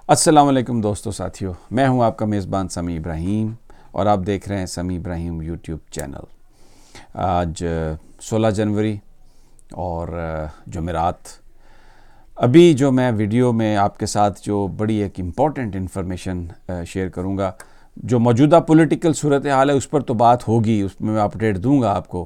अस्सलाम वालेकुम दोस्तों साथियों, मैं हूं आपका मेज़बान समी इब्राहिम और आप देख रहे हैं समी इब्राहिम यूट्यूब चैनल। आज 16 जनवरी और जुमेरात। अभी जो मैं वीडियो में आपके साथ जो बड़ी एक इम्पॉर्टेंट इन्फॉर्मेशन शेयर करूंगा, जो मौजूदा पॉलिटिकल सूरत हाल है उस पर तो बात होगी, उसमें मैं अपडेट दूंगा आपको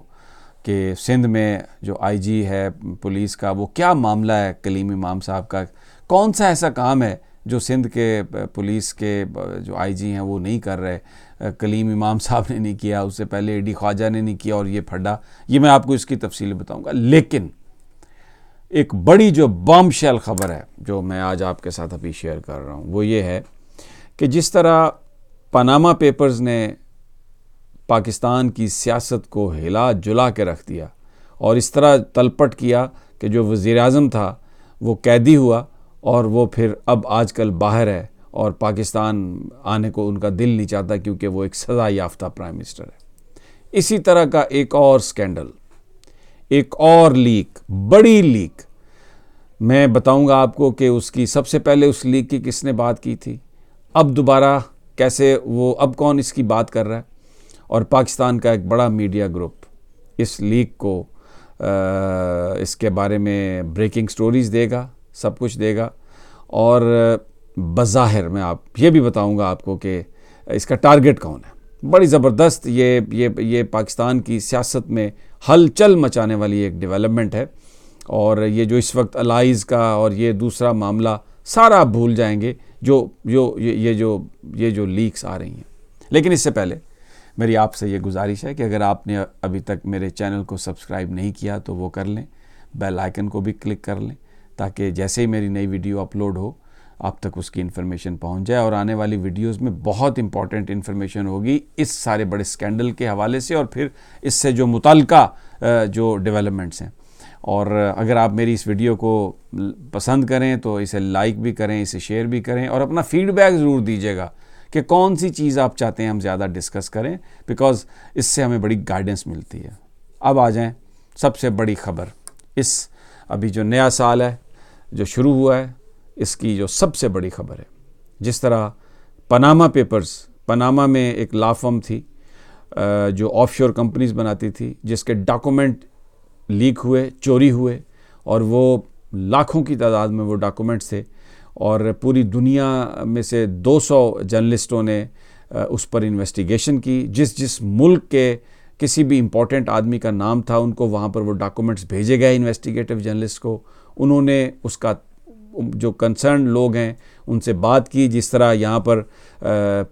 कि सिंध में जो आईजी है पुलिस का, वो क्या मामला है कलीम इमाम साहब का। कौन सा ऐसा काम है जो सिंध के पुलिस के जो आईजी हैं वो नहीं कर रहे। कलीम इमाम साहब ने नहीं किया, उससे पहले एडी ख्वाजा ने नहीं किया और ये फड्डा, ये मैं आपको इसकी तफसील बताऊंगा। लेकिन एक बड़ी जो बॉम्बशेल खबर है जो मैं आज आपके साथ अभी शेयर कर रहा हूँ, वो ये है कि जिस तरह पनामा पेपर्स ने पाकिस्तान की सियासत को हिला जुला के रख दिया और इस तरह तलपट किया कि जो वज़ीर आज़म था वो कैदी हुआ और वो फिर अब आजकल बाहर है और पाकिस्तान आने को उनका दिल नहीं चाहता क्योंकि वो एक सज़ा याफ्ता प्राइम मिनिस्टर है। इसी तरह का एक और स्कैंडल, एक और लीक, बड़ी लीक मैं बताऊंगा आपको कि उसकी सबसे पहले उस लीक की किसने बात की थी, अब दोबारा कैसे वो, अब कौन इसकी बात कर रहा है। और पाकिस्तान का एक बड़ा मीडिया ग्रुप इस लीक को इसके बारे में ब्रेकिंग स्टोरीज़ देगा, सब कुछ देगा। और बज़ाहिर मैं आप ये भी बताऊंगा आपको कि इसका टारगेट कौन है। बड़ी ज़बरदस्त ये पाकिस्तान की सियासत में हलचल मचाने वाली एक डेवलपमेंट है। और ये जो इस वक्त अलाइज़ का और ये दूसरा मामला सारा आप भूल जाएंगे ये जो लीक्स आ रही हैं। लेकिन इससे पहले मेरी आपसे ये गुजारिश है कि अगर आपने अभी तक मेरे चैनल को सब्सक्राइब नहीं किया तो वो कर लें, बेल आइकन को भी क्लिक कर लें ताकि जैसे ही मेरी नई वीडियो अपलोड हो आप तक उसकी इन्फॉर्मेशन पहुंच जाए। और आने वाली वीडियोस में बहुत इंपॉर्टेंट इन्फॉर्मेशन होगी इस सारे बड़े स्कैंडल के हवाले से और फिर इससे जो मुताल्लिका जो डेवलपमेंट्स हैं। और अगर आप मेरी इस वीडियो को पसंद करें तो इसे लाइक भी करें, इसे शेयर भी करें और अपना फीडबैक ज़रूर दीजिएगा कि कौन सी चीज़ आप चाहते हैं हम ज़्यादा डिस्कस करें, बिकॉज़ इससे हमें बड़ी गाइडेंस मिलती है। अब आ जाएं सबसे बड़ी खबर, इस अभी जो नया साल है जो शुरू हुआ है इसकी जो सबसे बड़ी खबर है। जिस तरह पनामा पेपर्स, पनामा में एक लॉ फर्म थी जो ऑफशोर कंपनीज बनाती थी, जिसके डॉक्यूमेंट लीक हुए, चोरी हुए और वो लाखों की तादाद में वो डॉक्यूमेंट्स थे और पूरी दुनिया में से 200 जर्नलिस्टों ने उस पर इन्वेस्टिगेशन की। जिस मुल्क के किसी भी इम्पोर्टेंट आदमी का नाम था उनको वहाँ पर वो डॉक्यूमेंट्स भेजे गए इन्वेस्टिगेटिव जर्नलिस्ट को। उन्होंने उसका जो कंसर्न लोग हैं उनसे बात की, जिस तरह यहाँ पर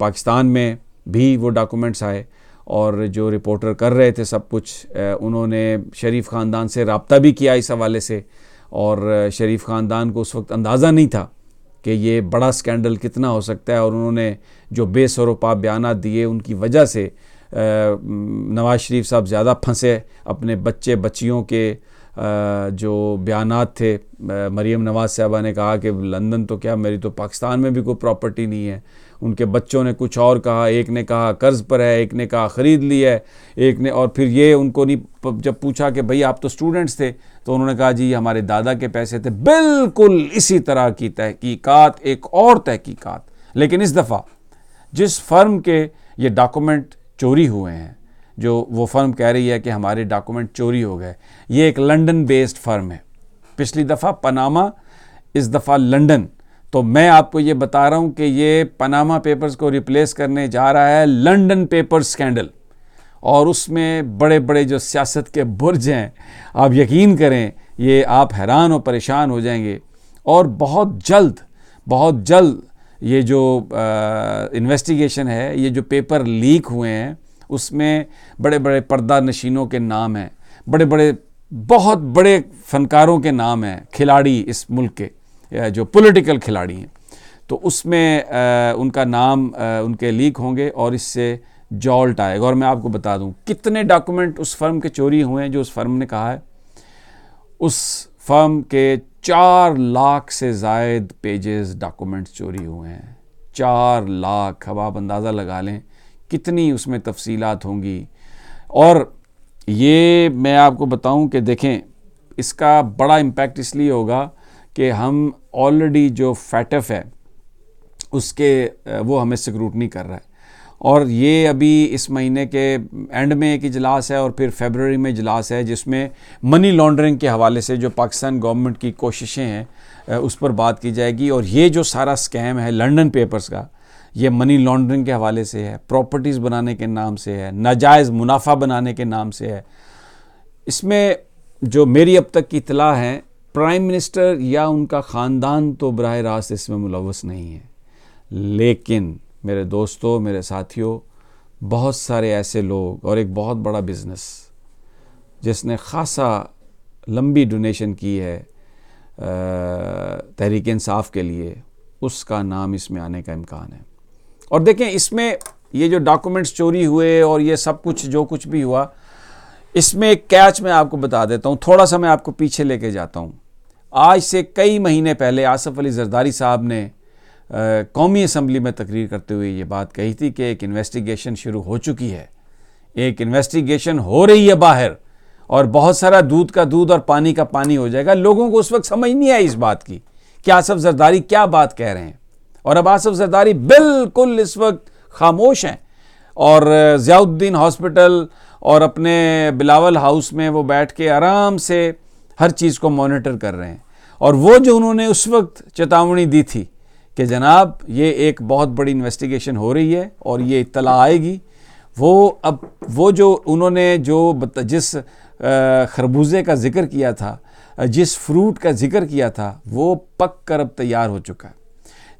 पाकिस्तान में भी वो डॉक्यूमेंट्स आए और जो रिपोर्टर कर रहे थे सब कुछ, उन्होंने शरीफ ख़ानदान से रब्ता भी किया इस हवाले से। और शरीफ ख़ानदान को उस वक्त अंदाज़ा नहीं था कि ये बड़ा स्कैंडल कितना हो सकता है और उन्होंने जो बेसरोपा बयानात दिए उनकी वजह से नवाज़ शरीफ साहब ज़्यादा फंसे। अपने बच्चे बच्चियों के जो बयानात थे, मरीम नवाज़ साहबा ने कहा कि लंदन तो क्या, मेरी तो पाकिस्तान में भी कोई प्रॉपर्टी नहीं है। उनके बच्चों ने कुछ और कहा, एक ने कहा कर्ज़ पर है, एक ने कहा ख़रीद ली है, एक ने, और फिर ये उनको नहीं, जब पूछा कि भाई आप तो स्टूडेंट्स थे तो उन्होंने कहा जी हमारे दादा के पैसे थे। बिल्कुल इसी तरह की तहकीकात, एक और तहकीकात। लेकिन इस दफ़ा जिस फर्म के ये डॉक्यूमेंट चोरी हुए हैं, जो वो फर्म कह रही है कि हमारे डॉक्यूमेंट चोरी हो गए, ये एक लंदन बेस्ड फर्म है। पिछली दफ़ा पनामा, इस दफ़ा लंदन। तो मैं आपको ये बता रहा हूँ कि ये पनामा पेपर्स को रिप्लेस करने जा रहा है लंदन पेपर स्कैंडल। और उसमें बड़े बड़े जो सियासत के बुर्ज हैं, आप यकीन करें ये आप हैरान और परेशान हो जाएंगे। और बहुत जल्द ये जो इन्वेस्टिगेशन है, ये जो पेपर लीक हुए हैं उसमें बड़े बड़े पर्दा नशीनों के नाम हैं, बहुत बड़े फनकारों के नाम हैं, खिलाड़ी इस मुल्क के जो पॉलिटिकल खिलाड़ी हैं, तो उसमें उनका नाम उनके लीक होंगे और इससे जॉल्ट आएगा। और मैं आपको बता दूं कितने डॉक्यूमेंट उस फर्म के चोरी हुए हैं। जो उस फर्म ने कहा है, उस फर्म के 4 लाख से ज़ायद पेजेस डॉक्यूमेंट्स चोरी हुए हैं। 4 लाख, अब आप अंदाज़ा लगा लें कितनी उसमें तफसीलात होंगी। और ये मैं आपको बताऊं कि देखें इसका बड़ा इम्पैक्ट इसलिए होगा कि हम ऑलरेडी जो फैटफ है उसके वो हमें स्क्रूटनी कर रहा है। और ये अभी इस महीने के एंड में एक इजलास है और फिर फरवरी में इजलास है जिसमें मनी लॉन्ड्रिंग के हवाले से जो पाकिस्तान गवर्नमेंट की कोशिशें हैं उस पर बात की जाएगी। और ये जो सारा स्कैम है लंदन पेपर्स का, ये मनी लॉन्ड्रिंग के हवाले से है, प्रॉपर्टीज़ बनाने के नाम से है, नाजायज़ मुनाफा बनाने के नाम से है। इसमें जो मेरी अब तक की इत्तला है, प्राइम मिनिस्टर या उनका ख़ानदान तो बराह रास्त इसमें मुलव्वस नहीं है, लेकिन मेरे दोस्तों, मेरे साथियों, बहुत सारे ऐसे लोग और एक बहुत बड़ा बिज़नेस जिसने ख़ासा लंबी डोनेशन की है तहरीक इंसाफ के लिए, उसका नाम इसमें आने का इम्कान है। और देखें, इसमें ये जो डॉक्यूमेंट्स चोरी हुए और ये सब कुछ जो कुछ भी हुआ, इसमें एक कैच मैं आपको बता देता हूँ, थोड़ा सा मैं आपको पीछे लेके जाता हूँ। आज से कई महीने पहले आसिफ अली जरदारी साहब ने कौमी असम्बली में तकरीर करते हुए ये बात कही थी कि एक इन्वेस्टिगेशन शुरू हो चुकी है, एक इन्वेस्टिगेशन हो रही है बाहर, और बहुत सारा दूध का दूध और पानी का पानी हो जाएगा। लोगों को उस वक्त समझ नहीं आई इस बात की कि आसिफ जरदारी क्या बात कह रहे हैं, और अब आसिफ जरदारी बिल्कुल इस वक्त खामोश हैं और ज़ियाउद्दीन हॉस्पिटल और अपने बिलावल हाउस में वो बैठ के आराम से हर चीज़ को मॉनिटर कर रहे हैं। और वो जो उन्होंने उस वक्त चेतावनी दी थी कि जनाब ये एक बहुत बड़ी इन्वेस्टिगेशन हो रही है और ये इत्तला आएगी, वो अब वो जो उन्होंने जिस खरबूजे का जिक्र किया था, जिस फ्रूट का जिक्र किया था, वो पक कर अब तैयार हो चुका है।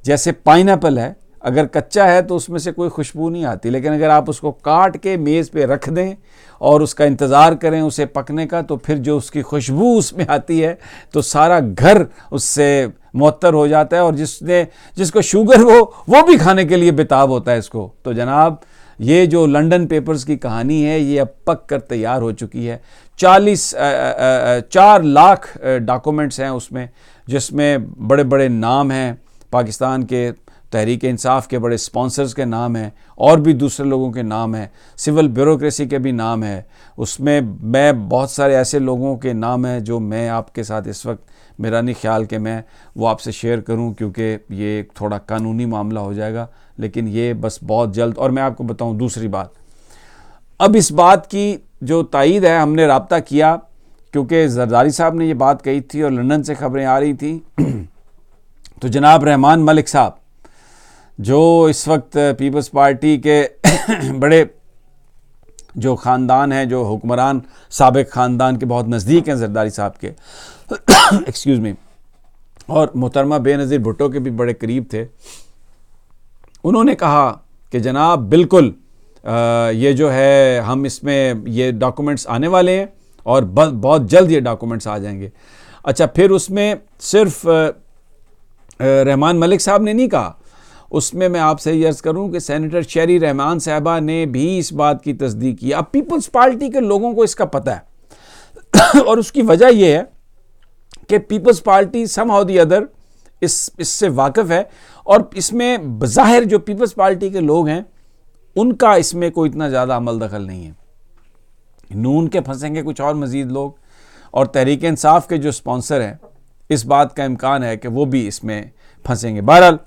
जैसे पाइनएप्पल है, अगर कच्चा है तो उसमें से कोई खुशबू नहीं आती, लेकिन अगर आप उसको काट के मेज़ पे रख दें और उसका इंतज़ार करें उसे पकने का, तो फिर जो उसकी खुशबू उसमें आती है तो सारा घर उससे मुअत्तर हो जाता है, और जिसको शुगर वो भी खाने के लिए बेताब होता है इसको। तो जनाब, ये जो लंदन पेपर्स की कहानी है ये अब पक कर तैयार हो चुकी है। 4 लाख डॉक्यूमेंट्स हैं उसमें, जिसमें बड़े बड़े नाम हैं पाकिस्तान के, तहरीक इंसाफ के बड़े स्पॉन्सर्स के नाम हैं, और भी दूसरे लोगों के नाम हैं, सिविल ब्यूरोक्रेसी के भी नाम है उसमें। मैं बहुत सारे ऐसे लोगों के नाम हैं जो मैं आपके साथ इस वक्त, मेरा नहीं ख्याल कि मैं वो आपसे शेयर करूं, क्योंकि ये थोड़ा कानूनी मामला हो जाएगा, लेकिन ये बस बहुत जल्द। और मैं आपको बताऊं दूसरी बात, अब इस बात की जो तायीद है, हमने राब्ता किया क्योंकि जरदारी साहब ने ये बात कही थी और लंदन से खबरें आ रही थी। तो जनाब रहमान मलिक साहब, जो इस वक्त पीपल्स पार्टी के बड़े जो ख़ानदान हैं, जो हुक्मरान साबिक ख़ानदान के बहुत नज़दीक हैं जरदारी साहब के एक्सक्यूज़ मी, और मोहतरमा बेनज़ीर भुट्टो के भी बड़े करीब थे, उन्होंने कहा कि जनाब बिल्कुल ये जो है हम इसमें ये डॉक्यूमेंट्स आने वाले हैं और बहुत जल्द ये डॉक्यूमेंट्स आ जाएंगे। अच्छा, फिर उसमें सिर्फ रहमान मलिक साहब ने नहीं कहा, उसमें मैं आपसे ये अर्ज़ करूं कि सेनेटर शेरी रहमान साहबा ने भी इस बात की तस्दीक की। अब पीपल्स पार्टी के लोगों को इसका पता है और उसकी वजह यह है कि people's party somehow the other इससे वाकिफ़ है, और इसमें बज़ाहिर जो पीपल्स पार्टी के लोग हैं उनका इसमें कोई इतना ज़्यादा अमल दखल नहीं है। नून के फंसेंगे कुछ और मज़ीद लोग, और तहरीक इंसाफ के जो स्पॉन्सर हैं इस बात का इम्कान है कि वो भी इसमें फंसेंगे। बहरहाल,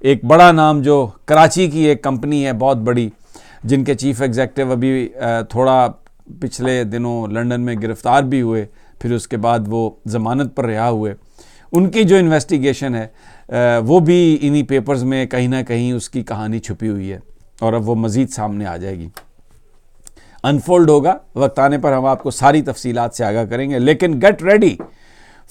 एक बड़ा नाम जो कराची की एक कंपनी है बहुत बड़ी, जिनके चीफ एग्जेक्टिव अभी थोड़ा पिछले दिनों लंदन में गिरफ़्तार भी हुए, फिर उसके बाद वो ज़मानत पर रिहा हुए, उनकी जो इन्वेस्टिगेशन है वो भी इन्हीं पेपर्स में कहीं ना कहीं उसकी कहानी छुपी हुई है, और अब वो मज़ीद सामने आ जाएगी, अनफोल्ड होगा। वक्त आने पर हम आपको सारी तफसीलात से आगाह करेंगे, लेकिन get ready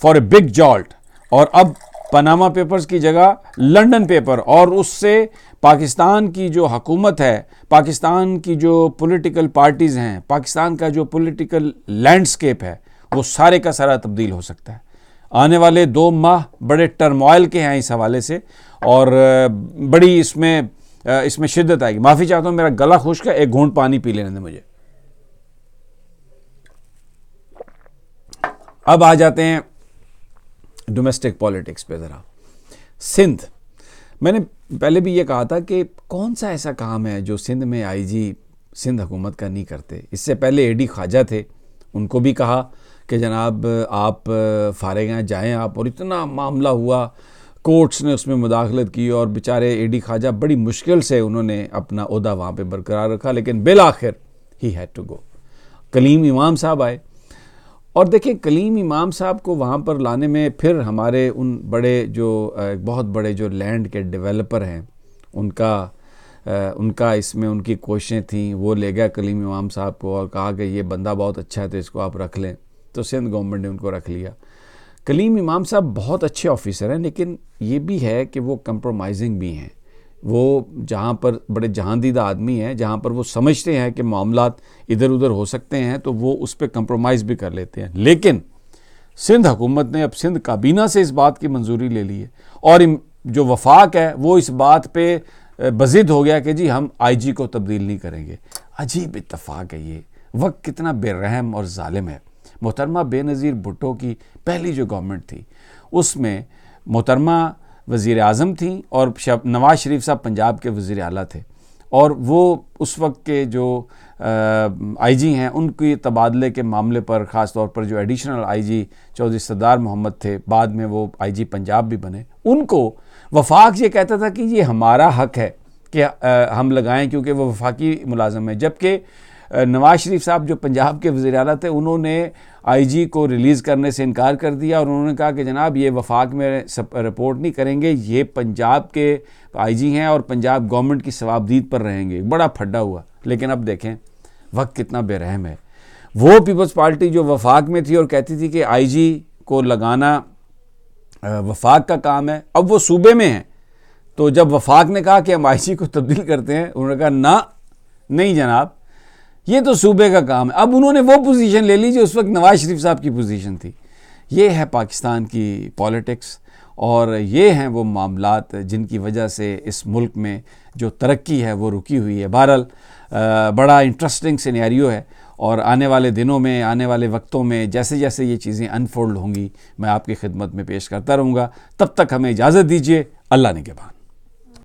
for a big jolt. और अब पनामा पेपर्स की जगह लंदन पेपर, और उससे पाकिस्तान की जो हुकूमत है, पाकिस्तान की जो पॉलिटिकल पार्टीज़ हैं, पाकिस्तान का जो पॉलिटिकल लैंडस्केप है, वो सारे का सारा तब्दील हो सकता है। आने वाले 2 माह बड़े टर्मोइल के हैं इस हवाले से, और बड़ी इसमें शिद्दत आएगी। माफ़ी चाहता हूँ, मेरा गला खुश्क है, एक घूंट पानी पी लेने दें मुझे। अब आ जाते हैं डोमेस्टिक पॉलिटिक्स पे ज़रा। सिंध, मैंने पहले भी ये कहा था कि कौन सा ऐसा काम है जो सिंध में आईजी सिंध हुकूमत का नहीं करते। इससे पहले एडी ख्वाजा थे, उनको भी कहा कि जनाब आप फारिग हैं, जाएँ आप, और इतना मामला हुआ कोर्ट्स ने उसमें मुदाखलत की और बेचारे एडी ख्वाजा बड़ी मुश्किल से उन्होंने अपना ओहदा वहाँ पे बरकरार रखा, लेकिन बिल आखिर ही had to go. Kaleem Imam साहब आए और देखें कलीम इमाम साहब को वहाँ पर लाने में फिर हमारे उन बड़े जो बहुत बड़े जो लैंड के डेवलपर हैं उनका इसमें उनकी कोशिशें थी। वो ले गया कलीम इमाम साहब को और कहा कि ये बंदा बहुत अच्छा है तो इसको आप रख लें, तो सिंध गवर्नमेंट ने उनको रख लिया। कलीम इमाम साहब बहुत अच्छे ऑफिसर हैं, लेकिन ये भी है कि वो कंप्रोमाइजिंग भी हैं। वो जहाँ पर बड़े जहांदीदा आदमी हैं, जहाँ पर वो समझते हैं कि मामलात इधर उधर हो सकते हैं तो वो उस पर कंप्रोमाइज़ भी कर लेते हैं। लेकिन सिंध हुकूमत ने अब सिंध काबीना से इस बात की मंजूरी ले ली है और जो वफाक है वो इस बात पे बज़िद हो गया कि जी हम आईजी को तब्दील नहीं करेंगे। अजीब इत्तफाक है ये, वक्त कितना बेरहम और जालिम है। मोहतरमा बेनज़ीर भुट्टो की पहली जो गवर्नमेंट थी उसमें मोहतरमा वज़ीर आज़म थी और नवाज़ शरीफ साहब पंजाब के वज़ीर आला थे और वो उस वक्त के जो आईजी हैं उनके तबादले के मामले पर ख़ास तौर पर जो एडिशनल आईजी चौधरी सरदार मोहम्मद थे, बाद में वो आईजी पंजाब भी बने, उनको वफाक ये कहता था कि ये हमारा हक है कि हम लगाएं क्योंकि वो वफाकी मुलाजम है। जबकि नवाज़ शरीफ साहब जो पंजाब के वज़ीर आला थे उन्होंने आईजी को रिलीज़ करने से इनकार कर दिया और उन्होंने कहा कि जनाब ये वफाक में रिपोर्ट नहीं करेंगे, ये पंजाब के आईजी हैं और पंजाब गवर्नमेंट की सवाबदीद पर रहेंगे। बड़ा फड्डा हुआ। लेकिन अब देखें वक्त कितना बेरहम है। वो पीपल्स पार्टी जो वफाक में थी और कहती थी कि आईजी को लगाना वफाक का काम है, अब वो सूबे में है। तो जब वफाक ने कहा कि हम आईजी को तब्दील करते हैं, उन्होंने कहा ना, नहीं जनाब, ये तो सूबे का काम है। अब उन्होंने वो पोजीशन ले ली जो उस वक्त नवाज शरीफ साहब की पोजीशन थी। ये है पाकिस्तान की पॉलिटिक्स और ये हैं वो मामलात जिनकी वजह से इस मुल्क में जो तरक्की है वो रुकी हुई है। बहरहाल बड़ा इंटरेस्टिंग सिनेरियो है और आने वाले दिनों में, आने वाले वक्तों में जैसे जैसे ये चीज़ें अनफोल्ड होंगी मैं आपकी खिदमत में पेश करता रहूँगा। तब तक हमें इजाज़त दीजिए। अल्लाह निगहबान।